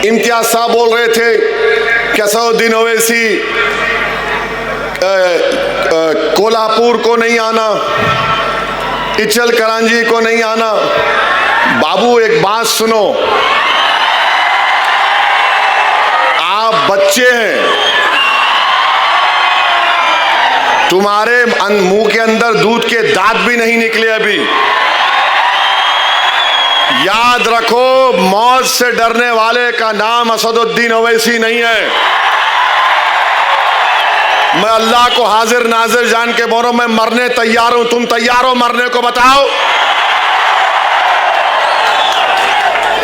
इम्तियाज साहब बोल रहे थे कि असदुद्दीन ओवैसी कोल्हापुर को नहीं आना, इचल करांजी को नहीं आना। बाबू एक बात सुनो, आप बच्चे हैं, तुम्हारे मुंह के अंदर दूध के दांत भी नहीं निकले अभी। याद रखो, मौत से डरने वाले का नाम असदुद्दीन ओवैसी नहीं है। मैं अल्लाह को हाजिर नाजिर जान के बोलो, मैं मरने तैयार हूं। तुम तैयार हो मरने को? बताओ।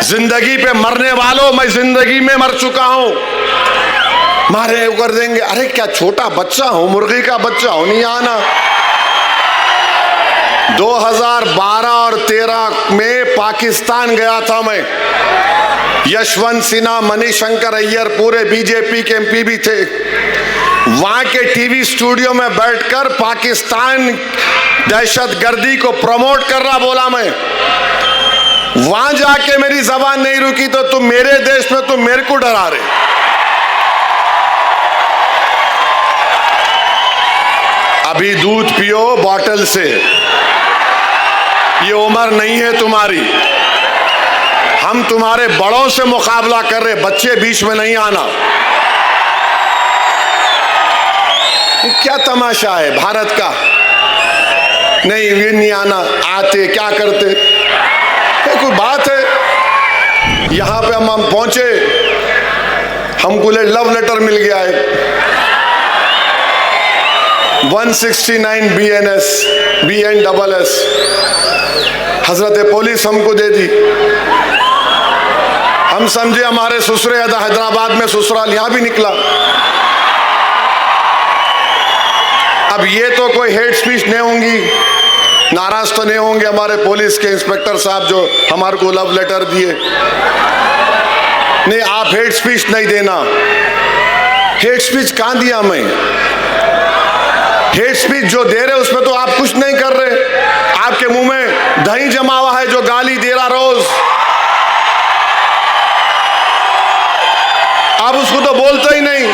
जिंदगी पे मरने वालों, मैं जिंदगी में मर चुका हूं। मारे कर देंगे, अरे क्या छोटा बच्चा हूं, मुर्गी का बच्चा हूं, नहीं आना। 2012 और 13 में पाकिस्तान गया था मैं। यशवंत सिन्हा, मणिशंकर अय्यर, पूरे बीजेपी के एमपी भी थे। वहां के टीवी स्टूडियो में बैठकर पाकिस्तान दहशतगर्दी को प्रमोट कर रहा बोला मैं। वहां जाके मेरी जबान नहीं रुकी तो तुम मेरे देश में तुम मेरे को डरा रहे। अभी दूध पियो बॉटल से, ये उम्र नहीं है तुम्हारी। हम तुम्हारे बड़ों से मुकाबला कर रहे, बच्चे बीच में नहीं आना। क्या तमाशा है भारत का? नहीं ये नहीं आना, आते क्या करते? कोई बात है? यहां पे हम पहुंचे, हमको लव लेटर मिल गया है 169 BNSS, हजरत पुलिस हमको दे दी। हम समझे हमारे ससुरे हैदराबाद में ससुराल, यहां भी निकला। अब ये तो कोई हेट स्पीच नहीं होंगी, नाराज तो नहीं होंगे हमारे पुलिस के इंस्पेक्टर साहब जो हमारे को लव लेटर दिए। नहीं, आप हेट स्पीच नहीं देना। हेट स्पीच कहां दिया मैं? हेट स्पीच जो दे रहे उसमें तो आप कुछ नहीं कर रहे। आपके मुंह में दही जमा हुआ है जो गाली दे रहा रोज, आप उसको तो बोलते ही नहीं।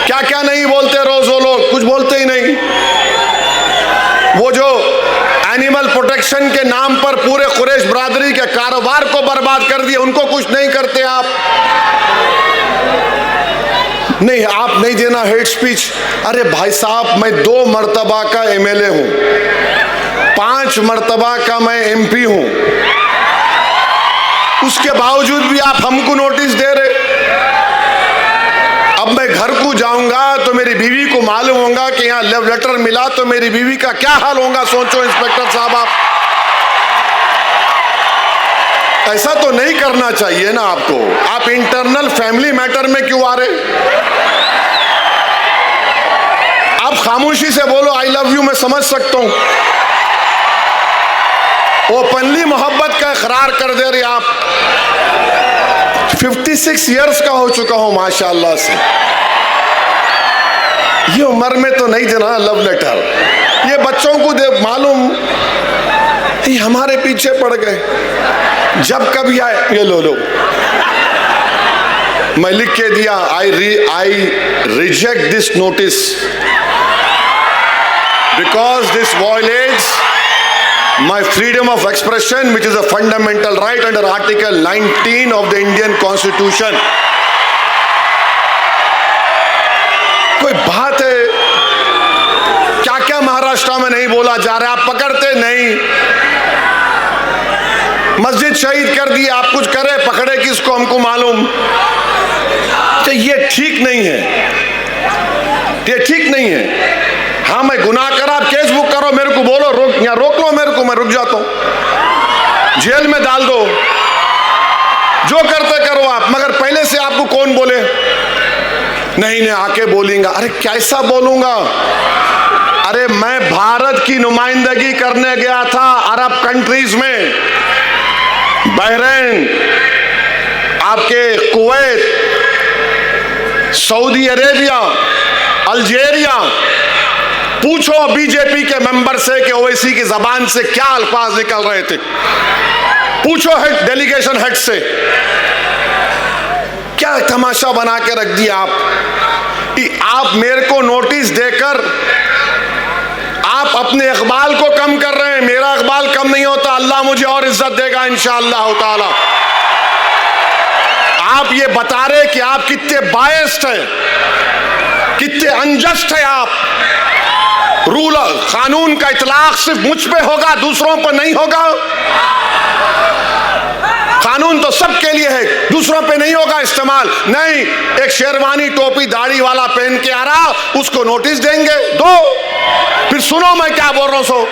क्या क्या नहीं बोलते रोज वो लोग, कुछ बोलते ही नहीं। वो जो एनिमल प्रोटेक्शन के नाम पर पूरे कुरैश बरादरी के कारोबार को बर्बाद कर दिए, उनको कुछ नहीं करते आप। नहीं, आप नहीं देना हेट स्पीच। अरे भाई साहब, मैं 2 मर्तबा का MLA हूं, 5 मर्तबा का मैं MP हूं, उसके बावजूद भी आप हमको नोटिस दे रहे। अब मैं घर को जाऊंगा तो मेरी बीवी को मालूम होगा कि यहाँ लव लेटर मिला, तो मेरी बीवी का क्या हाल होगा? सोचो इंस्पेक्टर साहब, आप ऐसा तो नहीं करना चाहिए ना आपको। आप इंटरनल फैमिली मैटर में क्यों आ रहे? आप खामोशी से बोलो आई लव यू, मैं समझ सकता हूं। ओपनली मोहब्बत का इकरार कर दे रहे आप। 56 इयर्स का हो चुका हूं माशाल्लाह से। ये उम्र में तो नहीं देना लव लेटर। ये बच्चों को दे मालूम, ये हमारे पीछे पड़ गए। जब कभी आए ये लो मैं लिख के दिया, I reject this notice because this violets my freedom of expression, which is a fundamental right under Article 19 of the Indian Constitution. कोई बात है? क्या क्या महाराष्ट्र में नहीं बोला जा रहा है? आप पकड़ते नहीं। मस्जिद शहीद कर दी, आप कुछ करे, पकड़े किसको हमको मालूम। तो ये ठीक नहीं है, ये ठीक नहीं है। हाँ, मैं गुनाह करा, आप केस बुक करो, मेरे को बोलो, रोक लो मेरे को, मैं रुक जाता हूं, जेल में डाल दो, जो करते करो आप। मगर पहले से आपको कौन बोले? नहीं आके बोलेंगे। अरे कैसा बोलूंगा? अरे मैं भारत की नुमाइंदगी करने गया था अरब कंट्रीज में, बहरीन, आपके कुवैत, सऊदी अरेबिया, अल्जीरिया। पूछो बीजेपी के मेंबर से कि ओवैसी की जबान से क्या अल्फाज निकल रहे थे। पूछो हेड डेलीगेशन हेड से। क्या तमाशा बना के रख दिया आप मेरे को नोटिस देकर आप अपने इकबाल को कम कर रहे हैं। मेरा इकबाल कम नहीं होता, अल्लाह मुझे और इज्जत देगा इंशाअल्लाह ताला। आप ये बता रहे कि आप कितने बायस्ड हैं, कितने अनजस्ट है आप। रूल कानून का इतलाक सिर्फ मुझ पे होगा, दूसरों पर नहीं होगा। कानून तो सबके लिए है, दूसरों पे नहीं होगा इस्तेमाल। नहीं, एक शेरवानी टोपी दाढ़ी वाला पहन के आ रहा, उसको नोटिस देंगे, दो, फिर सुनो मैं क्या बोल रहा हूं। सो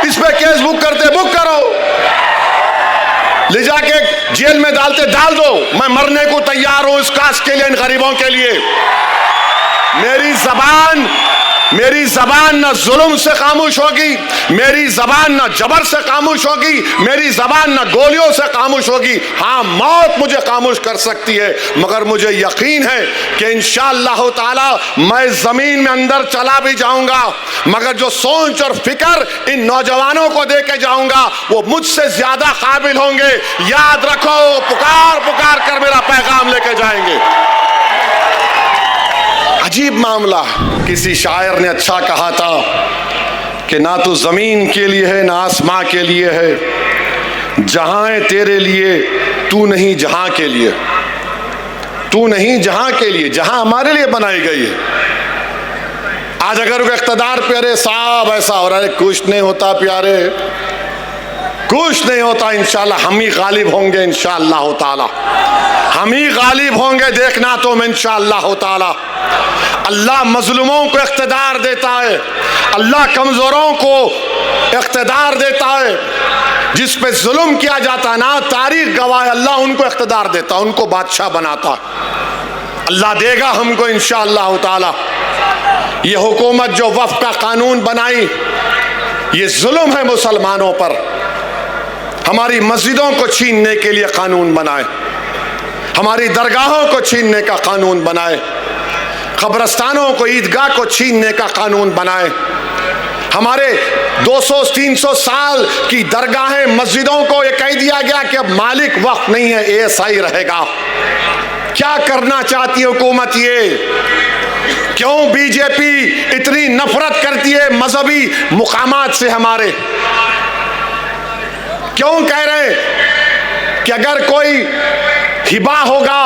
इस पे केस बुक करते, बुक करो, ले जाके जेल में डालते, डाल दो। मैं मरने को तैयार हूं इस कास्ट के लिए, इन गरीबों के लिए। मेरी जबान न जुल्म से खामोश होगी, मेरी जबान न जबर से खामोश होगी, मेरी जबान न गोलियों से खामोश होगी। हाँ, मौत मुझे खामोश कर सकती है, मगर मुझे यकीन है कि इंशाअल्लाह ताला मैं जमीन में अंदर चला भी जाऊंगा, मगर जो सोच और फिक्र इन नौजवानों को दे के जाऊंगा वो मुझसे ज्यादा काबिल होंगे। याद रखो, पुकार पुकार कर मेरा पैगाम लेके जाएंगे। अजीब मामला। किसी शायर ने अच्छा कहा था कि ना तो जमीन के लिए है ना आसमां के लिए है, जहां है तेरे लिए, तू नहीं जहां के लिए, तू नहीं जहां के लिए, जहां हमारे लिए बनाई गई है। आज अगर वो इख्तिदार पे, अरे साहब ऐसा हो रहा है, कुछ नहीं होता प्यारे, कुछ नहीं होता। इंशाल्लाह हम ही गालिब होंगे, इंशाअल्लाह ताला हम ही गालिब होंगे, देखना तुम इंशाअल्लाह ताला। अल्लाह मजलूमों को इख्तिदार देता है, अल्लाह कमजोरों को इख्तिदार देता है। जिस पे जुल्म किया जाता है ना, तारीख गवाह है, अल्लाह उनको इख्तिदार देता, उनको बादशाह बनाता। अल्लाह देगा हमको इंशाअल्लाह ताला। ये हुकूमत जो वफ़ का कानून बनाई, ये जुल्म है मुसलमानों पर। हमारी मस्जिदों को छीनने के लिए कानून बनाए, हमारी दरगाहों को छीनने का कानून बनाए, कब्रस्तानों को, ईदगाह को छीनने का कानून बनाए, हमारे 200-300 साल की दरगाहें, मस्जिदों को ये कह दिया गया कि अब मालिक वक्फ नहीं है, एएसआई रहेगा। क्या करना चाहती है हुकूमत ये? क्यों बीजेपी इतनी नफरत करती है मजहबी मुकामात से हमारे? क्यों कह रहे कि अगर कोई हिबा होगा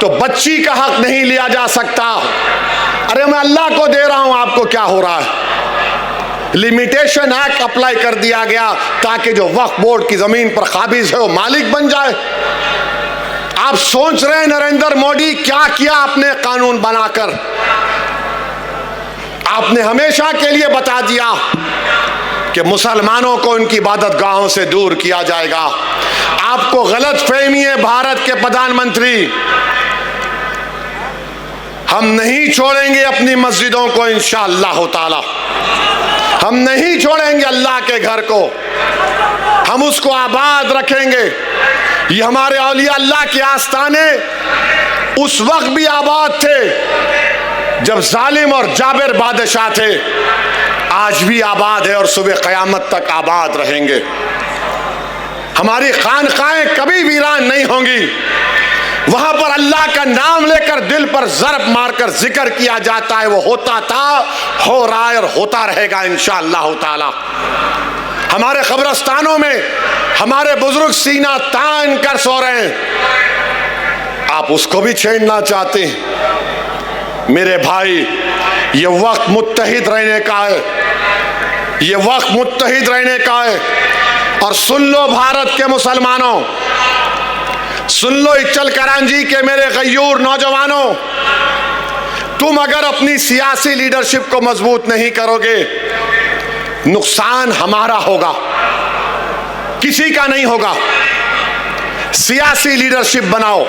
तो बच्ची का हक नहीं लिया जा सकता? अरे मैं अल्लाह को दे रहा हूं, आपको क्या हो रहा है? लिमिटेशन एक्ट अप्लाई कर दिया गया ताकि जो वक्फ बोर्ड की जमीन पर काबिज है वो मालिक बन जाए। आप सोच रहे हैं नरेंद्र मोदी क्या किया आपने कानून बनाकर? आपने हमेशा के लिए बता दिया कि मुसलमानों को उनकी इबादत गाहों से दूर किया जाएगा। आपको गलत फहमी है भारत के प्रधानमंत्री। हम नहीं छोड़ेंगे अपनी मस्जिदों को इंशाअल्लाह ताला, हम नहीं छोड़ेंगे अल्लाह के घर को, हम उसको आबाद रखेंगे। ये हमारे औलिया अल्लाह के आस्ताने उस वक्त भी आबाद थे जब जालिम और जाबिर बादशाह थे, आज भी आबाद है और सुबह क़यामत तक आबाद रहेंगे। हमारी खानकाहें कभी वीरान नहीं होंगी। वहां पर अल्लाह का नाम लेकर दिल पर ज़रब मारकर जिक्र किया जाता है, वो होता था, हो रहा है और होता रहेगा इंशाअल्लाह ताला। हमारे कब्रस्तानों में हमारे बुजुर्ग सीना तान कर सो रहे हैं, आप उसको भी छेड़ना चाहते हैं। मेरे भाई, ये वक्त मुत्तहिद रहने का है, ये वक्त मुत्तहिद रहने का है। और सुन लो भारत के मुसलमानों, सुन लो इचल करांजी के मेरे गयूर नौजवानों, तुम अगर अपनी सियासी लीडरशिप को मजबूत नहीं करोगे, नुकसान हमारा होगा, किसी का नहीं होगा। सियासी लीडरशिप बनाओ।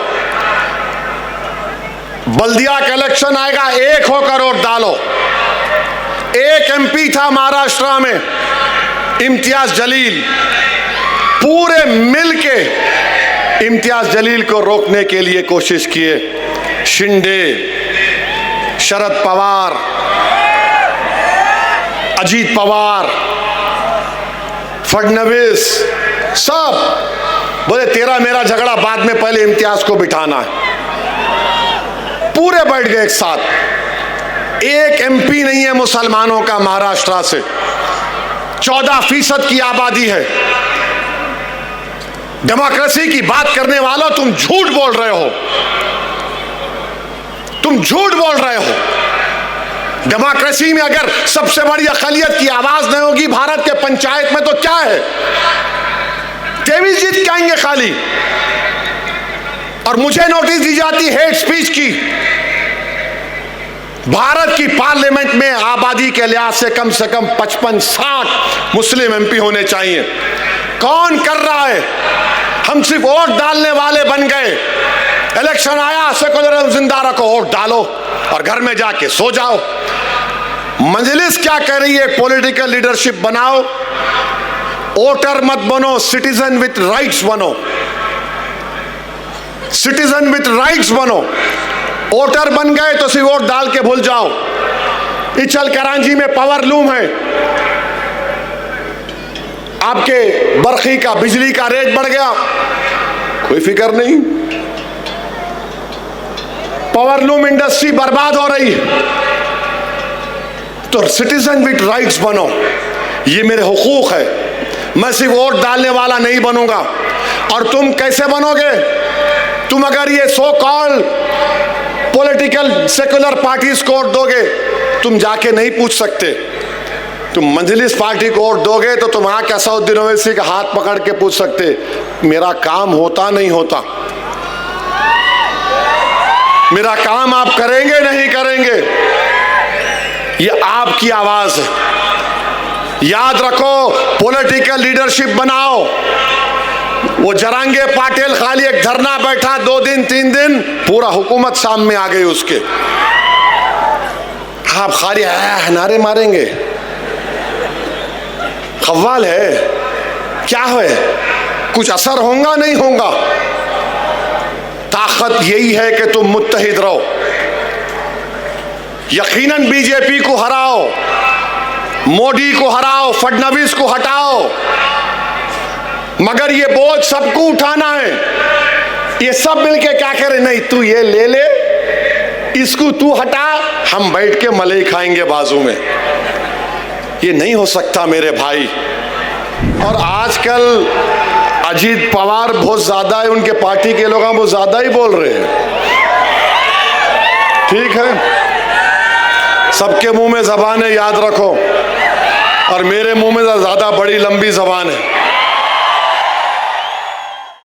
बल्दिया का इलेक्शन आएगा, 1 होकर वोट डालो। एक एमपी था महाराष्ट्र में, इम्तियाज जलील, पूरे मिलके इम्तियाज जलील को रोकने के लिए कोशिश किए। शिंदे, शरद पवार, अजीत पवार, फडणवीस, सब बोले तेरा मेरा झगड़ा बाद में, पहले इम्तियाज को बिठाना है। पूरे बैठ गए एक साथ। एक एमपी नहीं है मुसलमानों का महाराष्ट्र से। 14% की आबादी है। डेमोक्रेसी की बात करने वालों, तुम झूठ बोल रहे हो, तुम झूठ बोल रहे हो। डेमोक्रेसी में अगर सबसे बड़ी अक़लियत की आवाज नहीं होगी भारत के पंचायत में, तो क्या है? 23 जीत के आएंगे खाली। और मुझे नोटिस दी जाती हेट स्पीच की। भारत की पार्लियामेंट में आबादी के लिहाज से कम 55-60 मुस्लिम एमपी होने चाहिए। कौन कर रहा है? हम सिर्फ वोट डालने वाले बन गए। इलेक्शन आया, सेकुलरिज्म जिंदा रखो, वोट डालो और घर में जाके सो जाओ। मजलिस क्या कह रही है? पॉलिटिकल लीडरशिप बनाओ, वोटर मत बनो, सिटीजन विथ राइट्स बनो। सिटीजन विथ राइट्स बनो। वोटर बन गए तो सिर्फ वोट डाल के भूल जाओ। इचल करांची में पावर लूम है, आपके बरखी का, बिजली का रेट बढ़ गया, कोई फिक्र नहीं। पावर लूम इंडस्ट्री बर्बाद हो रही है। तो सिटीजन विथ राइट्स बनो, ये मेरे हुकूक है। मैं सिर्फ वोट डालने वाला नहीं बनूंगा। और तुम कैसे बनोगे? तुम अगर ये so called political secular parties को वोट दोगे, तुम जाके नहीं पूछ सकते। तुम मजलिस पार्टी को वोट दोगे तो तुम आके असदुद्दीन ओवैसी का हाथ पकड़ के पूछ सकते, मेरा काम होता नहीं होता, मेरा काम आप करेंगे नहीं करेंगे। ये आपकी आवाज है। याद रखो, पॉलिटिकल लीडरशिप बनाओ। वो जरांगे पाटिल खाली एक धरना बैठा 2 दिन 3 दिन, पूरा हुकूमत सामने आ गई उसके। आप खाली नारे मारेंगे, खव्वाल है क्या है? कुछ असर होगा नहीं होगा। ताकत यही है कि तुम मुत्तहिद रहो। यकीनन बीजेपी को हराओ, मोदी को हराओ, फडणवीस को हटाओ, मगर ये बोझ सबको उठाना है। ये सब मिलके क्या करें? नहीं तू ये ले ले, इसको तू हटा, हम बैठ के मलाई खाएंगे बाजू में। ये नहीं हो सकता मेरे भाई। और आजकल अजीत पवार बहुत ज्यादा है, उनके पार्टी के लोग बहुत ज्यादा ही बोल रहे हैं। ठीक है, सबके मुंह में जबान है, याद रखो। और मेरे मुंह में ज्यादा बड़ी लंबी जबान है।